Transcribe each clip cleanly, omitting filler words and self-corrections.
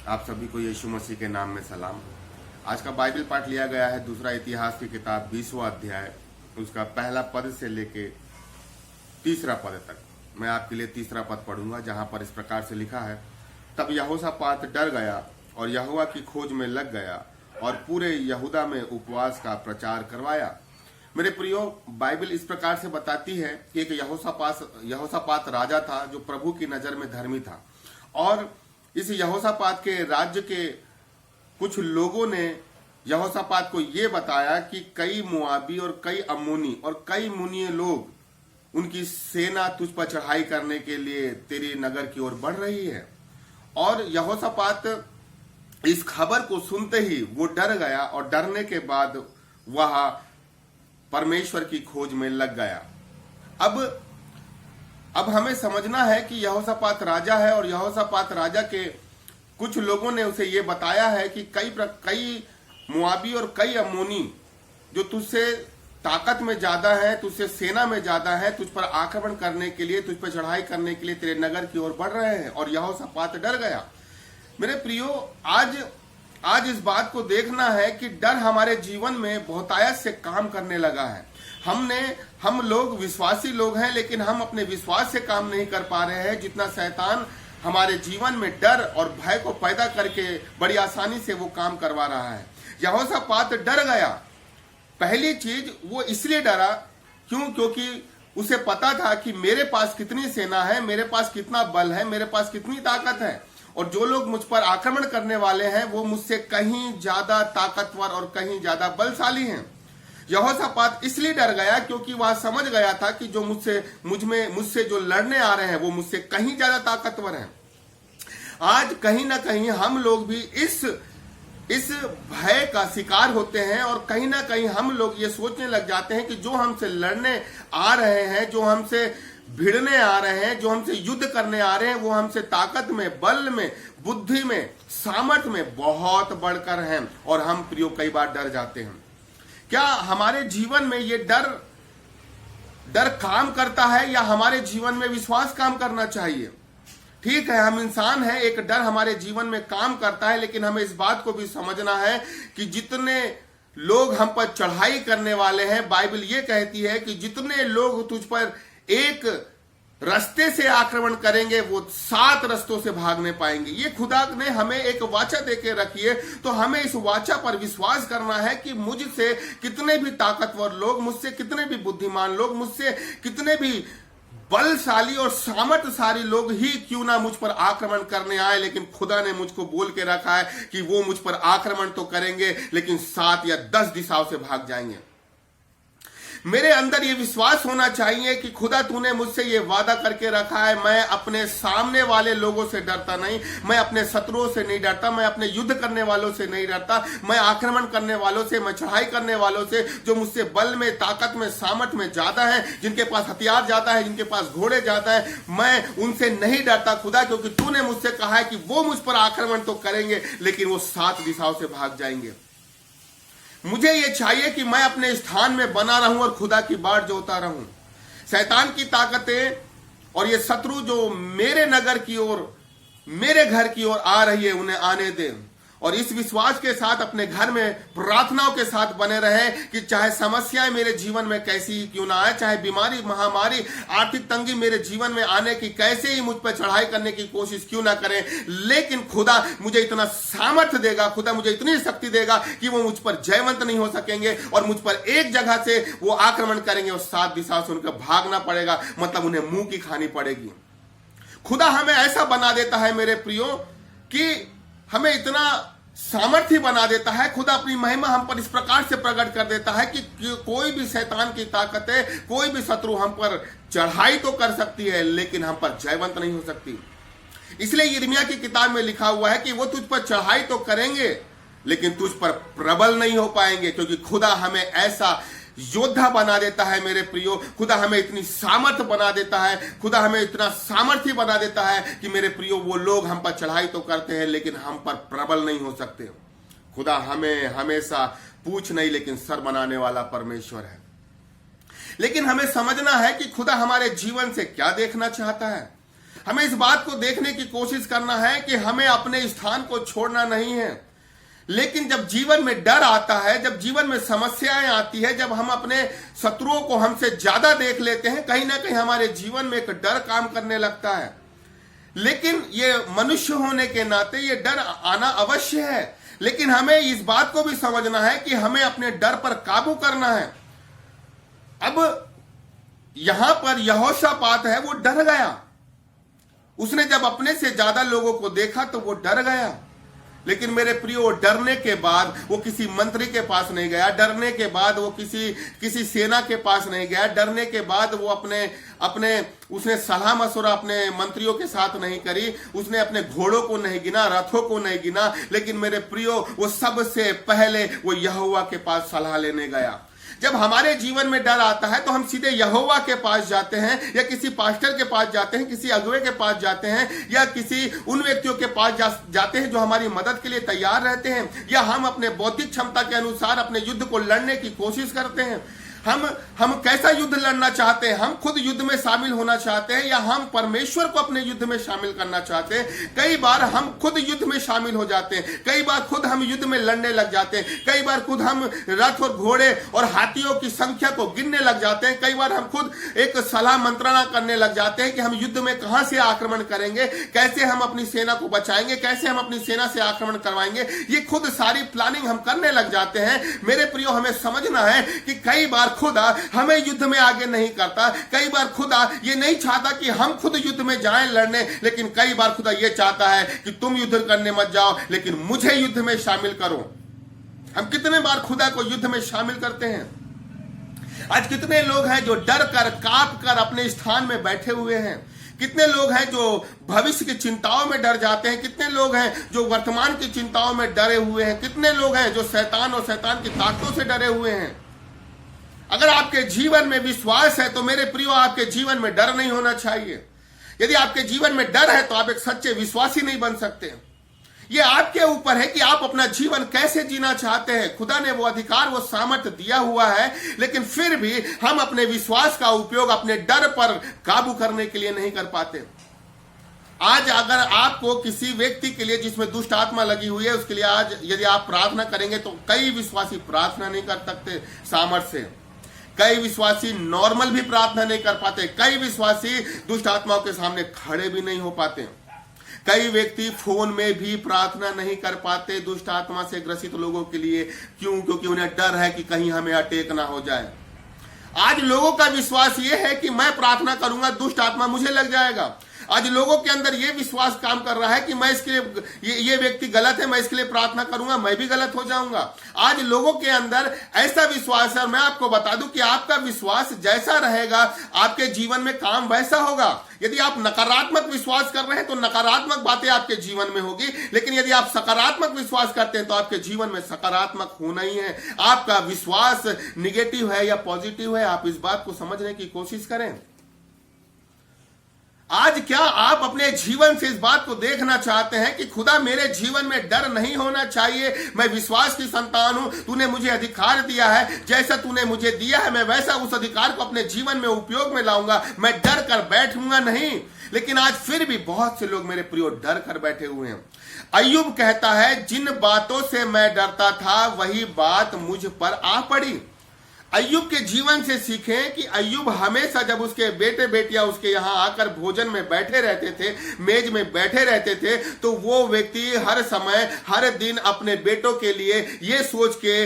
आप सभी को यीशु मसीह के नाम में सलाम। आज का बाइबल पाठ लिया गया है दूसरा इतिहास की किताब 20वां अध्याय, उसका पहला पद से लेके तीसरा पद तक। मैं आपके लिए तीसरा पद पढ़ूंगा, जहां पर इस प्रकार से लिखा है, तब यहोशापात डर गया और यहोवा की खोज में लग गया और पूरे यहूदा में उपवास का प्रचार करवाया। मेरे प्रियो, बाइबल इस प्रकार से बताती है कि एक यहोशापात राजा था जो प्रभु की नजर में धर्मी था, और इस यहोशापात के राज्य के कुछ लोगों ने यहोशापात को ये बताया कि कई मुआबी और कई अम्मोनी और कई मुनिये लोग, उनकी सेना तुझ पर चढ़ाई करने के लिए तेरे नगर की ओर बढ़ रही है। और यहोशापात इस खबर को सुनते ही वो डर गया और डरने के बाद वह परमेश्वर की खोज में लग गया। अब हमें समझना है कि यहोशापात राजा है, और यहोशापात राजा के कुछ लोगों ने उसे ये बताया है कि कई मुआबी और कई अम्मोनी जो तुझसे ताकत में ज्यादा है, तुझसे सेना में ज्यादा है, तुझ पर आक्रमण करने के लिए, तुझ पर चढ़ाई करने के लिए तेरे नगर की ओर बढ़ रहे हैं। और यहोशापात डर गया। मेरे प्रियो, आज इस बात को देखना है कि डर हमारे जीवन में बहुतायत से काम करने लगा है। हम लोग विश्वासी लोग हैं, लेकिन हम अपने विश्वास से काम नहीं कर पा रहे हैं। जितना शैतान हमारे जीवन में डर और भय को पैदा करके बड़ी आसानी से वो काम करवा रहा है। यहोशापात डर गया। पहली चीज, वो इसलिए डरा क्योंकि उसे पता था कि मेरे पास कितनी सेना है, मेरे पास कितना बल है, मेरे पास कितनी ताकत है, और जो लोग मुझ पर आक्रमण करने वाले हैं वो मुझसे कहीं ज्यादा ताकतवर और कहीं ज्यादा बलशाली हैं। यहोशापात इसलिए डर गया क्योंकि वह समझ गया था कि जो मुझसे जो लड़ने आ रहे हैं वो मुझसे कहीं ज्यादा ताकतवर हैं। आज कहीं ना कहीं हम लोग भी इस भय का शिकार होते हैं, और कहीं ना कहीं हम लोग ये सोचने लग जाते हैं कि जो हमसे लड़ने आ रहे हैं, जो हमसे भिड़ने आ रहे हैं, जो हमसे युद्ध करने आ रहे हैं, वो हमसे ताकत में, बल में, बुद्धि में, सामर्थ्य में बहुत बढ़कर हैं, और हम प्रियो कई बार डर जाते हैं। क्या हमारे जीवन में ये डर काम करता है, या हमारे जीवन में विश्वास काम करना चाहिए? ठीक है, हम इंसान हैं, एक डर हमारे जीवन में काम करता है, लेकिन हमें इस बात को भी समझना है कि जितने लोग हम पर चढ़ाई करने वाले हैं, बाइबल ये कहती है कि जितने लोग तुझ पर एक रास्ते से आक्रमण करेंगे वो 7 रास्तों से भागने पाएंगे। ये खुदा ने हमें एक वाचा देके रखी है, तो हमें इस वाचा पर विश्वास करना है कि मुझसे कितने भी ताकतवर लोग, मुझसे कितने भी बुद्धिमान लोग, मुझसे कितने भी बलशाली और सामर्थ्यशाली लोग ही क्यों ना मुझ पर आक्रमण करने आए, लेकिन खुदा ने मुझको बोल के रखा है कि वो मुझ पर आक्रमण तो करेंगे, लेकिन 7 या 10 दिशाओं से भाग जाएंगे। मेरे अंदर ये विश्वास होना चाहिए कि खुदा तूने मुझसे ये वादा करके रखा है, मैं अपने सामने वाले लोगों से डरता नहीं, मैं अपने शत्रुओं से नहीं डरता, मैं अपने युद्ध करने वालों से नहीं डरता, मैं आक्रमण करने वालों से, मैं चढ़ाई करने वालों से, जो मुझसे बल में, ताकत में, सामर्थ्य में ज्यादा है, जिनके पास हथियार ज्यादा है, जिनके पास घोड़े ज्यादा है, मैं उनसे नहीं डरता खुदा, क्योंकि तूने मुझसे कहा है कि वो मुझ पर आक्रमण तो करेंगे, लेकिन वो 7 दिशाओं से भाग जाएंगे। मुझे ये चाहिए कि मैं अपने स्थान में बना रहूं और खुदा की बाट जोता रहूं। शैतान की ताकतें और ये शत्रु जो मेरे नगर की ओर, मेरे घर की ओर आ रही है, उन्हें आने दें, और इस विश्वास के साथ अपने घर में प्रार्थनाओं के साथ बने रहे कि चाहे समस्याएं मेरे जीवन में कैसी ही क्यों ना आए, चाहे बीमारी, महामारी, आर्थिक तंगी मेरे जीवन में आने की कैसे ही मुझ पर चढ़ाई करने की कोशिश क्यों ना करें, लेकिन खुदा मुझे इतना सामर्थ्य देगा, खुदा मुझे इतनी शक्ति देगा कि वो मुझ पर जयवंत नहीं हो सकेंगे, और मुझ पर एक जगह से वो आक्रमण करेंगे और 7 दिशाओं से उनको भागना पड़ेगा, मतलब उन्हें मुंह की खानी पड़ेगी। खुदा हमें ऐसा बना देता है मेरे प्रियो कि हमें इतना सामर्थ्य बना देता है। खुदा अपनी महिमा हम पर इस प्रकार से प्रकट कर देता है कि कोई भी शैतान की ताकत है, कोई भी शत्रु हम पर चढ़ाई तो कर सकती है, लेकिन हम पर जयवंत नहीं हो सकती। इसलिए यिर्मयाह की किताब में लिखा हुआ है कि वो तुझ पर चढ़ाई तो करेंगे, लेकिन तुझ पर प्रबल नहीं हो पाएंगे, क्योंकि खुदा हमें ऐसा योद्धा बना देता है मेरे प्रियो। खुदा हमें इतनी सामर्थ्य बना देता है, खुदा हमें इतना सामर्थ्य बना देता है कि मेरे प्रियो वो लोग हम पर चढ़ाई तो करते हैं, लेकिन हम पर प्रबल नहीं हो सकते। खुदा हमें हमेशा पूछ नहीं लेकिन सर बनाने वाला परमेश्वर है। लेकिन हमें समझना है कि खुदा हमारे जीवन से क्या देखना चाहता है। हमें इस बात को देखने की कोशिश करना है कि हमें अपने स्थान को छोड़ना नहीं है। लेकिन जब जीवन में डर आता है, जब जीवन में समस्याएं आती है, जब हम अपने शत्रुओं को हमसे ज्यादा देख लेते हैं, कहीं ना कहीं हमारे जीवन में एक डर काम करने लगता है। लेकिन ये मनुष्य होने के नाते ये डर आना अवश्य है, लेकिन हमें इस बात को भी समझना है कि हमें अपने डर पर काबू करना है। अब यहां पर यहोशापात है, वो डर गया। उसने जब अपने से ज्यादा लोगों को देखा तो वो डर गया। लेकिन मेरे प्रियो, डरने के बाद वो किसी मंत्री के पास नहीं गया, डरने के बाद वो किसी सेना के पास नहीं गया, डरने के बाद वो अपने उसने सलाह मशवरा अपने मंत्रियों के साथ नहीं करी, उसने अपने घोड़ों को नहीं गिना, रथों को नहीं गिना, लेकिन मेरे प्रियो वो सबसे पहले वो यहोवा के पास सलाह लेने गया। जब हमारे जीवन में डर आता है तो हम सीधे यहोवा के पास जाते हैं, या किसी पास्टर के पास जाते हैं, किसी अगुवे के पास जाते हैं, या किसी उन व्यक्तियों के पास जाते हैं जो हमारी मदद के लिए तैयार रहते हैं, या हम अपने बौद्धिक क्षमता के अनुसार अपने युद्ध को लड़ने की कोशिश करते हैं। हम कैसा युद्ध लड़ना चाहते हैं? हम खुद युद्ध में शामिल होना चाहते हैं, या हम परमेश्वर को अपने युद्ध में शामिल करना चाहते हैं? कई बार हम खुद युद्ध में शामिल हो जाते हैं, कई बार खुद हम युद्ध में लड़ने लग जाते हैं, कई बार खुद हम रथ और घोड़े और हाथियों की संख्या को गिनने लग जाते हैं, कई बार हम खुद एक सलाह मंत्रणा करने लग जाते हैं कि हम युद्ध में कहां से आक्रमण करेंगे, कैसे हम अपनी सेना को बचाएंगे, कैसे हम अपनी सेना से आक्रमण करवाएंगे। ये खुद सारी प्लानिंग हम करने लग जाते हैं। मेरे प्रियो, हमें समझना है कि कई बार खुदा हमें युद्ध में आगे नहीं करता, कई बार खुदा ये नहीं चाहता कि हम खुद युद्ध में जाएं लड़ने, लेकिन कई बार खुदा ये चाहता है कि तुम युद्ध करने मत जाओ, लेकिन मुझे युद्ध में शामिल करो। हम कितने बार खुदा को युद्ध में शामिल करते हैं? आज कितने लोग हैं जो डर कर, कांप कर अपने स्थान में बैठे हुए हैं? कितने लोग हैं जो भविष्य की चिंताओं में डर जाते हैं? कितने लोग हैं जो वर्तमान की चिंताओं में डरे हुए हैं? कितने लोग हैं जो शैतान और शैतान की ताकतों से डरे हुए हैं? अगर आपके जीवन में विश्वास है तो मेरे प्रियो, आपके जीवन में डर नहीं होना चाहिए। यदि आपके जीवन में डर है तो आप एक सच्चे विश्वासी नहीं बन सकते। यह आपके ऊपर है कि आप अपना जीवन कैसे जीना चाहते हैं। खुदा ने वो अधिकार, वो सामर्थ्य दिया हुआ है, लेकिन फिर भी हम अपने विश्वास का उपयोग अपने डर पर काबू करने के लिए नहीं कर पाते। आज अगर आपको किसी व्यक्ति के लिए जिसमें दुष्ट आत्मा लगी हुई है, उसके लिए आज यदि आप प्रार्थना करेंगे तो कई विश्वासी प्रार्थना नहीं कर सकते सामर्थ्य से, कई विश्वासी नॉर्मल भी प्रार्थना नहीं कर पाते, कई विश्वासी दुष्ट आत्माओं के सामने खड़े भी नहीं हो पाते, कई व्यक्ति फोन में भी प्रार्थना नहीं कर पाते दुष्ट आत्मा से ग्रसित लोगों के लिए। क्यों? क्योंकि उन्हें डर है कि कहीं हमें अटैक ना हो जाए। आज लोगों का विश्वास यह है कि मैं प्रार्थना करूंगा दुष्ट आत्मा मुझे लग जाएगा। आज लोगों के अंदर यह विश्वास काम कर रहा है कि मैं इसके लिए, ये व्यक्ति गलत है, मैं इसके लिए प्रार्थना करूंगा, मैं भी गलत हो जाऊंगा। आज लोगों के अंदर ऐसा विश्वास है, और मैं आपको बता दूं कि आपका विश्वास जैसा रहेगा आपके जीवन में काम वैसा होगा। यदि आप नकारात्मक विश्वास कर रहे हैं तो नकारात्मक बातें आपके जीवन में होगी, लेकिन यदि आप सकारात्मक विश्वास करते हैं तो आपके जीवन में सकारात्मक होना ही है। आपका विश्वास निगेटिव है या पॉजिटिव है, आप इस बात को समझने की कोशिश करें। आज क्या आप अपने जीवन से इस बात को देखना चाहते हैं कि खुदा मेरे जीवन में डर नहीं होना चाहिए, मैं विश्वास की संतान हूं, तूने मुझे अधिकार दिया है, जैसा तूने मुझे दिया है मैं वैसा उस अधिकार को अपने जीवन में उपयोग में लाऊंगा, मैं डर कर बैठूंगा नहीं। लेकिन आज फिर भी बहुत से लोग मेरे प्रियो डर कर बैठे हुए हैं। अय्यूब कहता है, जिन बातों से मैं डरता था वही बात मुझ पर आ पड़ी। अय्यूब के जीवन से सीखें कि अय्यूब हमेशा जब उसके बेटे बेटियां उसके यहां आकर भोजन में बैठे रहते थे, मेज में बैठे रहते थे, तो वो व्यक्ति हर समय हर दिन अपने बेटों के लिए ये सोच के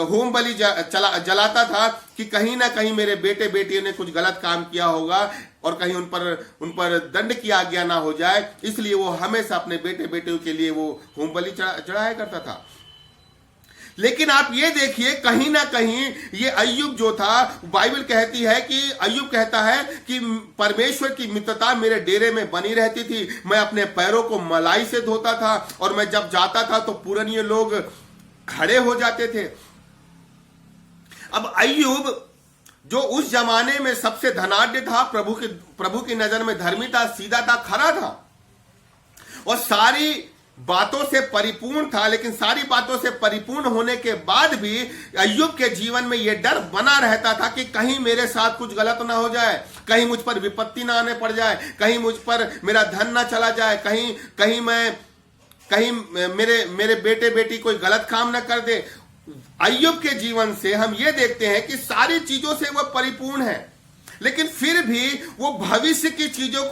होम बलि जलाता था कि कहीं ना कहीं मेरे बेटे बेटियों ने कुछ गलत काम किया होगा और कहीं उन पर दंड की आज्ञा ना हो जाए, इसलिए वो हमेशा अपने बेटे बेटियों के लिए वो होम बलि चढ़ाया करता था। लेकिन आप ये देखिए, कहीं ना कहीं ये अय्यूब जो था, बाइबल कहती है कि अय्यूब कहता है कि परमेश्वर की मित्रता मेरे डेरे में बनी रहती थी, मैं अपने पैरों को मलाई से धोता था और मैं जब जाता था तो पुराने लोग खड़े हो जाते थे। अब अय्यूब जो उस जमाने में सबसे धनाढ्य था, प्रभु की नजर में धर्मी था, सीधा था, खरा था, और सारी बातों से परिपूर्ण था, लेकिन सारी बातों से परिपूर्ण होने के बाद भी अय्यूब के जीवन में यह डर बना रहता था कि कहीं मेरे साथ कुछ गलत ना हो जाए, कहीं मुझ पर विपत्ति ना आने पड़ जाए, कहीं मुझ पर मेरा धन ना चला जाए, कहीं मेरे बेटे बेटी कोई गलत काम ना कर दे। अय्यूब के जीवन से हम ये देखते हैं कि सारी चीजों से वह परिपूर्ण है, लेकिन फिर भी वो भविष्य की चीजों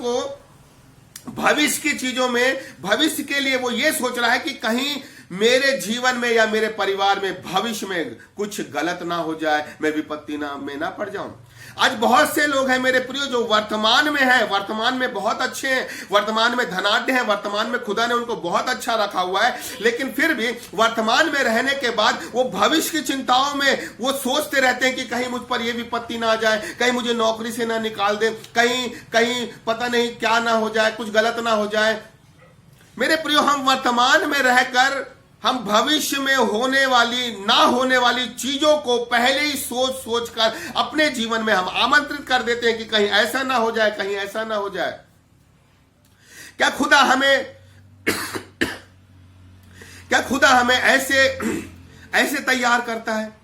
में भविष्य के लिए वो ये सोच रहा है कि कहीं मेरे जीवन में या मेरे परिवार में भविष्य में कुछ गलत ना हो जाए, मैं विपत्ति में ना पड़ जाऊं। आज बहुत से लोग हैं मेरे प्रियो जो वर्तमान में हैं, वर्तमान में बहुत अच्छे हैं, वर्तमान में धनाढ्य हैं, वर्तमान में खुदा ने उनको बहुत अच्छा रखा हुआ है, लेकिन फिर भी वर्तमान में रहने के बाद वो भविष्य की चिंताओं में वो सोचते रहते हैं कि कहीं मुझ पर ये विपत्ति ना आ जाए, कहीं मुझे नौकरी से ना निकाल दे, कहीं पता नहीं क्या ना हो जाए, कुछ गलत ना हो जाए। मेरे प्रियो, हम वर्तमान में रहकर हम भविष्य में ना होने वाली चीजों को पहले ही सोच कर अपने जीवन में हम आमंत्रित कर देते हैं कि कहीं ऐसा ना हो जाए, कहीं ऐसा ना हो जाए। क्या खुदा हमें ऐसे तैयार करता है?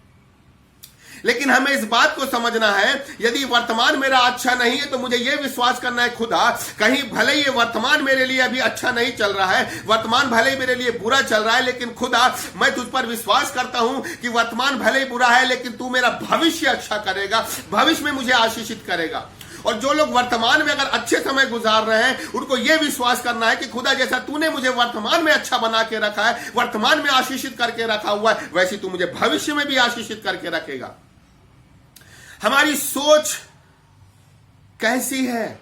लेकिन हमें इस बात को समझना है, यदि वर्तमान मेरा अच्छा नहीं है तो मुझे यह विश्वास करना है, खुदा कहीं भले ही वर्तमान मेरे लिए अभी अच्छा नहीं चल रहा है, वर्तमान भले ही मेरे लिए बुरा चल रहा है, लेकिन खुदा मैं तुझ पर विश्वास करता हूं कि वर्तमान भले ही बुरा है लेकिन तू मेरा भविष्य अच्छा करेगा, भविष्य में मुझे आशीषित करेगा। और जो लोग वर्तमान में अगर अच्छे समय गुजार रहे हैं, उनको यह विश्वास करना है कि खुदा जैसा तूने मुझे वर्तमान में अच्छा बना के रखा है, वर्तमान में आशीषित करके रखा हुआ है, वैसे तू मुझे भविष्य में भी आशीषित करके रखेगा। हमारी सोच कैसी है?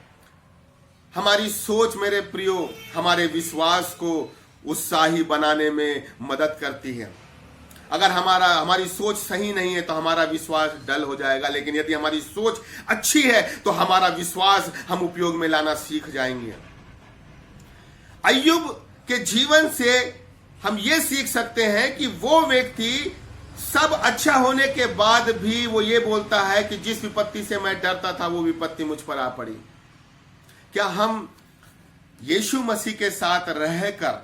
हमारी सोच मेरे प्रियो हमारे विश्वास को उत्साही बनाने में मदद करती है। अगर हमारी सोच सही नहीं है तो हमारा विश्वास डल हो जाएगा, लेकिन यदि हमारी सोच अच्छी है तो हमारा विश्वास हम उपयोग में लाना सीख जाएंगे। अय्यूब के जीवन से हम ये सीख सकते हैं कि वो व्यक्ति सब अच्छा होने के बाद भी वो ये बोलता है कि जिस विपत्ति से मैं डरता था वो विपत्ति मुझ पर आ पड़ी। क्या हम यीशु मसीह के साथ रहकर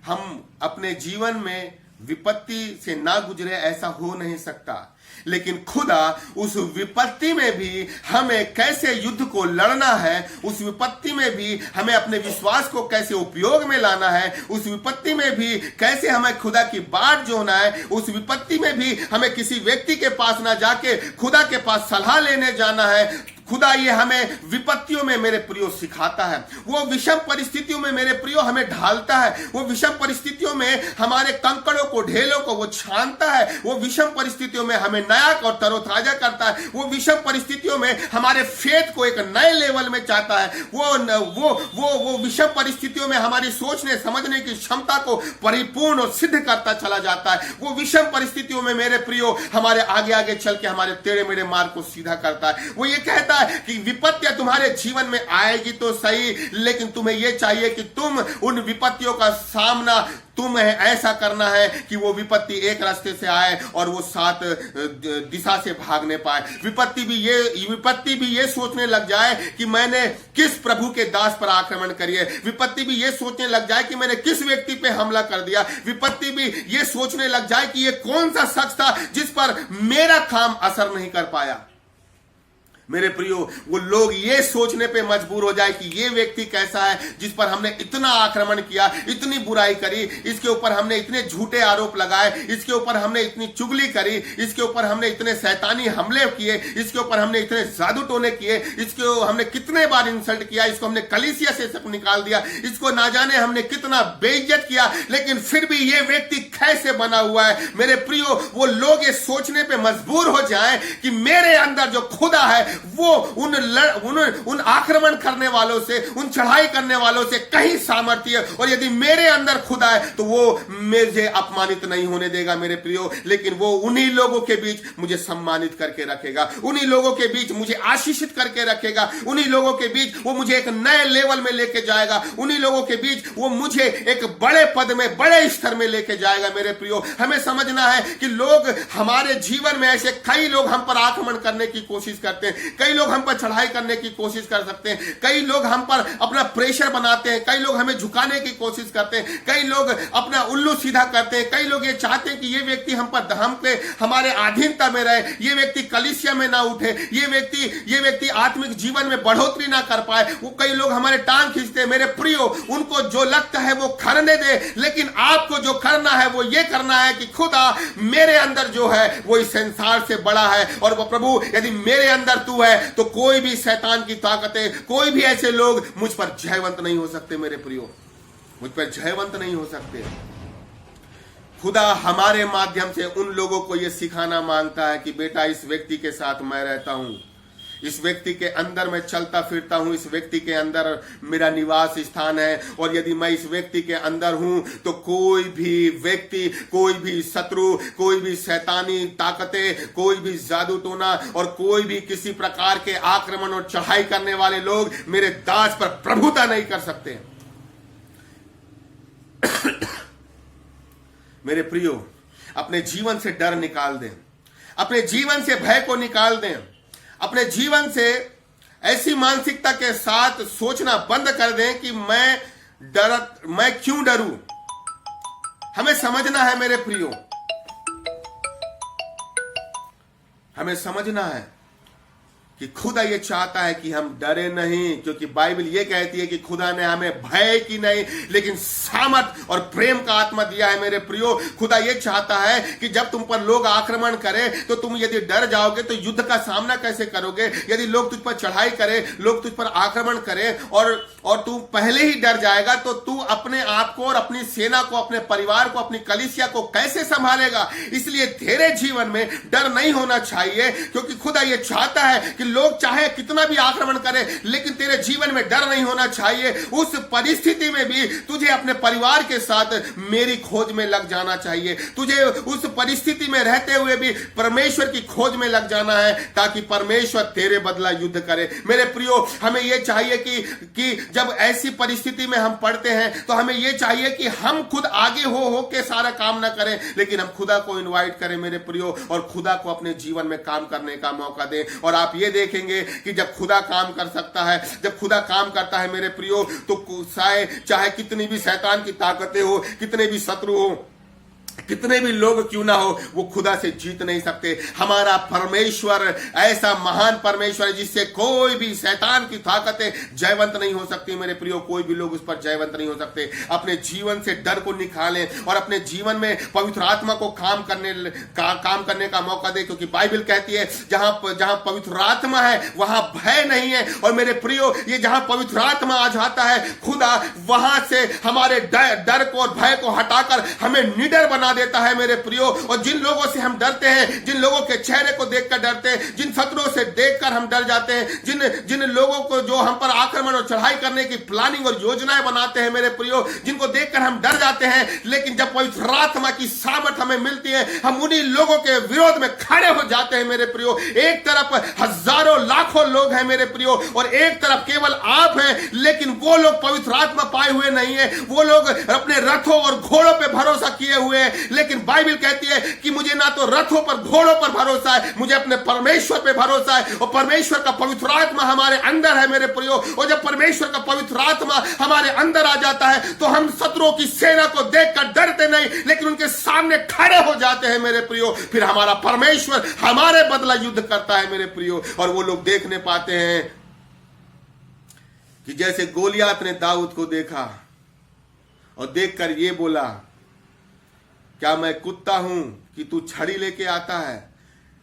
हम अपने जीवन में विपत्ति से ना गुजरे? ऐसा हो नहीं सकता। लेकिन खुदा उस विपत्ति में भी हमें कैसे युद्ध को लड़ना है, उस विपत्ति में भी हमें अपने विश्वास को कैसे उपयोग में लाना है, उस विपत्ति में भी कैसे हमें खुदा की बाट जोड़ना है, उस विपत्ति में भी हमें किसी व्यक्ति के पास ना जाके खुदा के पास सलाह लेने जाना है। खुदा ये हमें विपत्तियों में मेरे प्रियो सिखाता है, वो विषम परिस्थितियों में मेरे प्रियो हमें ढालता है, वो विषम परिस्थितियों में हमारे कंकड़ों को ढेलों को वो छानता है, वो विषम परिस्थितियों में हमें नया और तरोताजा करता है, वो विषम परिस्थितियों में हमारे फेथ को एक नए लेवल में चाहता है, वो विषम परिस्थितियों में हमारी सोचने समझने की क्षमता को परिपूर्ण और सिद्ध करता चला जाता है। वो विषम परिस्थितियों में मेरे प्रियो हमारे आगे आगे चल के हमारे टेढ़े मेढ़े मार्ग को सीधा करता है। वो ये कहता है कि विपत्तियां तुम्हारे जीवन में आएगी तो सही, लेकिन तुम्हें यह चाहिए कि तुम उन विपत्तियों का सामना तुम्हें ऐसा करना है कि वो विपत्ति एक रास्ते से आए और वो 7 दिशा से भागने पाए। विपत्ति भी ये सोचने लग जाए कि मैंने किस प्रभु के दास पर आक्रमण करिए। विपत्ति भी ये सोचने लग जाए कि मैंने किस व्यक्ति पे हमला कर दिया। विपत्ति भी ये सोचने लग जाए कि ये कौन सा शख्स था जिस पर मेरा काम असर नहीं कर पाया। मेरे प्रियो, वो लोग ये सोचने पे मजबूर हो जाए कि ये व्यक्ति कैसा है जिस पर हमने इतना आक्रमण किया, इतनी बुराई करी, इसके ऊपर हमने इतने झूठे आरोप लगाए, इसके ऊपर हमने इतनी चुगली करी, इसके ऊपर हमने इतने शैतानी हमले किए, इसके ऊपर हमने इतने जादू टोने किए, इसको हमने कितने बार इंसल्ट किया, इसको हमने कलीसिया से सब निकाल दिया, इसको ना जाने हमने कितना बेइज्जत किया, लेकिन फिर भी ये व्यक्ति कैसे बना हुआ है। मेरे प्रियो, वो लोग ये सोचने पे मजबूर हो जाएं कि मेरे अंदर जो खुदा है वो उन आक्रमण करने वालों से, उन चढ़ाई करने वालों से कहीं सामर्थ्य, और यदि मेरे अंदर खुदा है तो वो मुझे अपमानित नहीं होने देगा मेरे प्रियो, लेकिन वो उन्हीं लोगों के बीच मुझे सम्मानित करके रखेगा, उन्हीं लोगों के बीच मुझे आशीषित करके रखेगा, उन्हीं लोगों के बीच वो मुझे एक नए लेवल में लेके जाएगा, उन्हीं लोगों के बीच वो मुझे एक बड़े पद में, बड़े स्तर में लेके जाएगा। मेरे प्रियो, हमें समझना है कि लोग हमारे जीवन में ऐसे कई लोग हम पर आक्रमण करने की कोशिश करते हैं, कई लोग हम पर चढ़ाई करने की कोशिश कर सकते हैं, कई लोग हम पर अपना प्रेशर बनाते हैं, कई लोग हमें झुकाने की कोशिश करते हैं, कई लोग अपना उल्लू सीधा करते हैं, कई लोग ये चाहते हैं कि ये व्यक्ति हम पे हमारे अधीनता में रहे, ये व्यक्ति कलीसिया में ना उठे, ये व्यक्ति आत्मिक जीवन में बढ़ोतरी ना कर पाए। वो कई लोग हमारे टांग खींचते हैं। मेरे प्रियो, उनको जो लगता है वो करने दे, लेकिन आपको जो करना है वो ये करना है कि खुदा मेरे अंदर जो है वो इस संसार से बड़ा है, और वो प्रभु यदि मेरे अंदर तू है तो कोई भी शैतान की ताकतें, कोई भी ऐसे लोग मुझ पर जयवंत नहीं हो सकते। मेरे प्रियो, मुझ पर जयवंत नहीं हो सकते। खुदा हमारे माध्यम से उन लोगों को यह सिखाना मांगता है कि बेटा, इस व्यक्ति के साथ मैं रहता हूं, इस व्यक्ति के अंदर मैं चलता फिरता हूं, इस व्यक्ति के अंदर मेरा निवास स्थान है, और यदि मैं इस व्यक्ति के अंदर हूं तो कोई भी व्यक्ति, कोई भी शत्रु, कोई भी शैतानी ताकतें, कोई भी जादू टोना और कोई भी किसी प्रकार के आक्रमण और चढ़ाई करने वाले लोग मेरे दास पर प्रभुता नहीं कर सकते। मेरे प्रियो, अपने जीवन से डर निकाल दें, अपने जीवन से भय को निकाल दें, अपने जीवन से ऐसी मानसिकता के साथ सोचना बंद कर दें कि मैं क्यों डरूं। हमें समझना है मेरे प्रियो, हमें समझना है कि खुदा ये चाहता है कि हम डरे नहीं, क्योंकि बाइबल ये कहती है कि खुदा ने हमें भय की नहीं लेकिन सामर्थ और प्रेम का आत्मा दिया है। मेरे प्रियो, खुदा ये चाहता है कि जब तुम पर लोग आक्रमण करें तो तुम यदि डर जाओगे तो युद्ध का सामना कैसे करोगे। यदि लोग तुझ पर चढ़ाई करें, लोग तुझ पर आक्रमण करें और तू पहले ही डर जाएगा तो तू अपने आप को और अपनी सेना को, अपने परिवार को, अपनी कलीसिया को कैसे संभालेगा। इसलिए तेरे जीवन में डर नहीं होना चाहिए, क्योंकि खुदा ये चाहता है कि लोग चाहे कितना भी आक्रमण करें लेकिन तेरे जीवन में डर नहीं होना चाहिए। उस परिस्थिति में भी तुझे अपने परिवार के साथ मेरी खोज में लग जाना चाहिए। तुझे उस परिस्थिति में रहते हुए भी परमेश्वर की खोज में लग जाना है, ताकि परमेश्वर तेरे बदला युद्ध करे। मेरे प्रियो, हमें यह चाहिए कि जब ऐसी परिस्थिति में हम पड़ते हैं तो हमें यह चाहिए कि हम खुद आगे हो के सारा काम ना करें, लेकिन हम खुदा को इनवाइट करें मेरे प्रियो, और खुदा को अपने जीवन में काम करने का मौका दें। और आप ये देखेंगे कि जब खुदा काम कर सकता है, जब खुदा काम करता है मेरे प्रियो, तो चाहे कितनी भी शैतान की ताकतें हो, कितने भी शत्रु हो, कितने भी लोग क्यों ना हो, वो खुदा से जीत नहीं सकते। हमारा परमेश्वर ऐसा महान परमेश्वर है जिससे कोई भी शैतान की ताकतें जयवंत नहीं हो सकती। मेरे प्रियो, कोई भी लोग उस पर जयवंत नहीं हो सकते। अपने जीवन से डर को निकालें और अपने जीवन में पवित्र आत्मा को काम करने का मौका दें, क्योंकि बाइबल कहती है जहां पवित्र आत्मा है वहां भय नहीं है। और मेरे प्रियो, ये जहां पवित्र आत्मा आ जाता है, खुदा वहां से हमारे डर को और भय को हटाकर हमें निडर बना देता है मेरे प्रियो। और जिन लोगों से हम डरते हैं, जिन लोगों के चेहरे को देखकर डरते हैं, जिन शत्रुओं से देखकर हम डर जाते हैं, जिन लोगों को जो हम पर आक्रमण और चढ़ाई करने की प्लानिंग और योजनाएं बनाते हैं मेरे प्रियो, जिनको देखकर हम डर जाते हैं, लेकिन जब पवित्र आत्मा की सामर्थ हमें मिलती है, हम उन्हीं लोगों के विरोध में खड़े हो जाते हैं मेरे प्रियो। एक तरफ हजारों लाखों लोग हैं मेरे प्रियो, और एक तरफ केवल आप हैं, लेकिन वो लोग पवित्र आत्मा पाए हुए नहीं है। वो लोग अपने रथों और घोड़ों पर भरोसा किए हुए हैं, लेकिन बाइबल कहती है कि मुझे ना तो रथों पर घोड़ों पर भरोसा है, मुझे अपने परमेश्वर पे भरोसा है। और परमेश्वर का पवित्र आत्मा हमारे अंदर है मेरे प्रियो। और जब परमेश्वर का पवित्र आत्मा हमारे अंदर आ जाता है तो हम शत्रुओं की सेना को देखकर डरते नहीं, लेकिन उनके सामने खड़े हो जाते हैं मेरे प्रियो। फिर हमारा परमेश्वर हमारे बदला युद्ध करता है मेरे प्रियो। और वो लोग देखने पाते हैं कि जैसे गोलियात ने दाऊद को देखा और देखकर ये बोला, क्या मैं कुत्ता हूं कि तू छड़ी लेके आता है।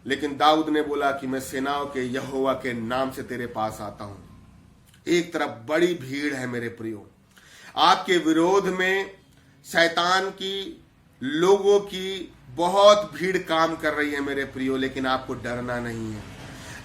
लेकिन दाऊद ने बोला कि मैं सेनाओं के यहोवा के नाम से तेरे पास आता हूं। एक तरफ बड़ी भीड़ है मेरे प्रियो, आपके विरोध में शैतान की, लोगों की बहुत भीड़ काम कर रही है मेरे प्रियो, लेकिन आपको डरना नहीं है।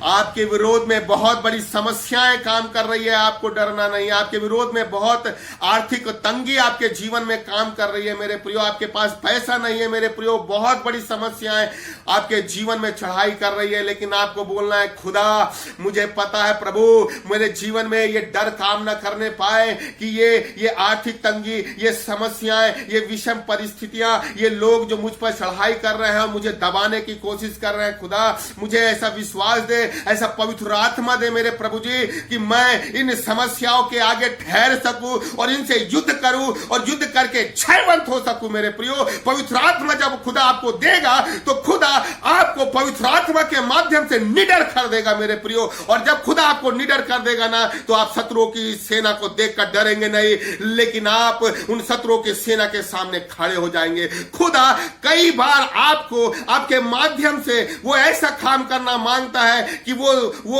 आपके विरोध में बहुत बड़ी समस्याएं काम कर रही है, आपको डरना नहीं। आपके विरोध में बहुत आर्थिक तंगी आपके जीवन में काम कर रही है मेरे प्रियो, आपके पास पैसा नहीं है मेरे प्रियो, बहुत बड़ी समस्याएं आपके जीवन में चढ़ाई कर रही है, लेकिन आपको बोलना है, खुदा मुझे पता है प्रभु, मेरे जीवन में ये डर काम न करने पाए कि ये आर्थिक तंगी, ये समस्याएं, ये विषम परिस्थितियां, ये लोग जो मुझ पर चढ़ाई कर रहे हैं, मुझे दबाने की कोशिश कर रहे हैं, खुदा मुझे ऐसा विश्वास दे ऐसा पवित्र आत्मा दे मेरे प्रभु जी कि मैं इन समस्याओं के आगे ठहर सकूं और इनसे युद्ध करूं और युद्ध करके जयवंत हो सकूं। मेरे प्रियो, पवित्र आत्मा जब खुदा आपको देगा तो खुदा आपको पवित्र आत्मा के माध्यम से निडर कर देगा मेरे प्रियो। और जब खुदा आपको निडर कर देगा ना तो आप शत्रुओं की सेना को देखकर डरेंगे नहीं, लेकिन आप उन शत्रुओं की सेना के सामने खड़े हो जाएंगे। खुदा कई बार आपको आपके माध्यम से वो ऐसा काम करना मांगता है कि वो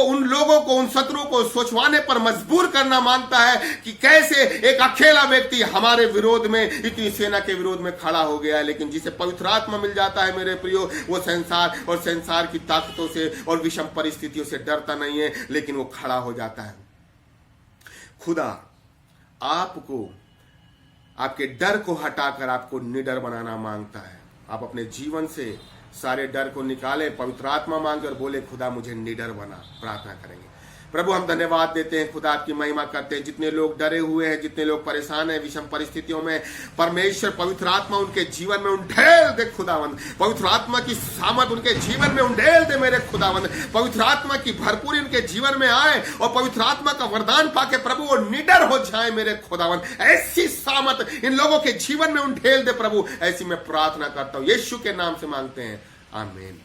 उन लोगों को, उन शत्रुओं को सोचवाने पर मजबूर करना मांगता है कि कैसे एक अकेला व्यक्ति हमारे विरोध में, इतनी सेना के विरोध में खड़ा हो गया है। लेकिन जिसे पवित्र आत्मा मिल जाता है मेरे प्रियो, वो संसार और संसार की ताकतों से और विषम परिस्थितियों से डरता नहीं है, लेकिन वो खड़ा हो जाता है। खुदा आपको, आपके डर को हटाकर आपको निडर बनाना मांगता है। आप अपने जीवन से सारे डर को निकालें, पवित्र आत्मा मांगे और बोले खुदा मुझे निडर बना। प्रार्थना करेंगे। प्रभु हम धन्यवाद देते हैं, खुदा आपकी महिमा करते हैं। जितने लोग डरे हुए हैं, जितने लोग परेशान हैं विषम परिस्थितियों में, परमेश्वर पवित्र आत्मा उनके जीवन में उंडेल दे खुदावंद। पवित्र आत्मा की सामर्थ उनके जीवन में उंडेल दे मेरे खुदावंद। पवित्र आत्मा की भरपूरी उनके जीवन में आए और पवित्र आत्मा का वरदान पाके प्रभु वो निडर हो जाए मेरे खुदावंद। ऐसी सामर्थ इन लोगों के जीवन में उंडेल दे प्रभु, ऐसी मैं प्रार्थना करता हूं, यीशु के नाम से मांगते हैं, आमीन।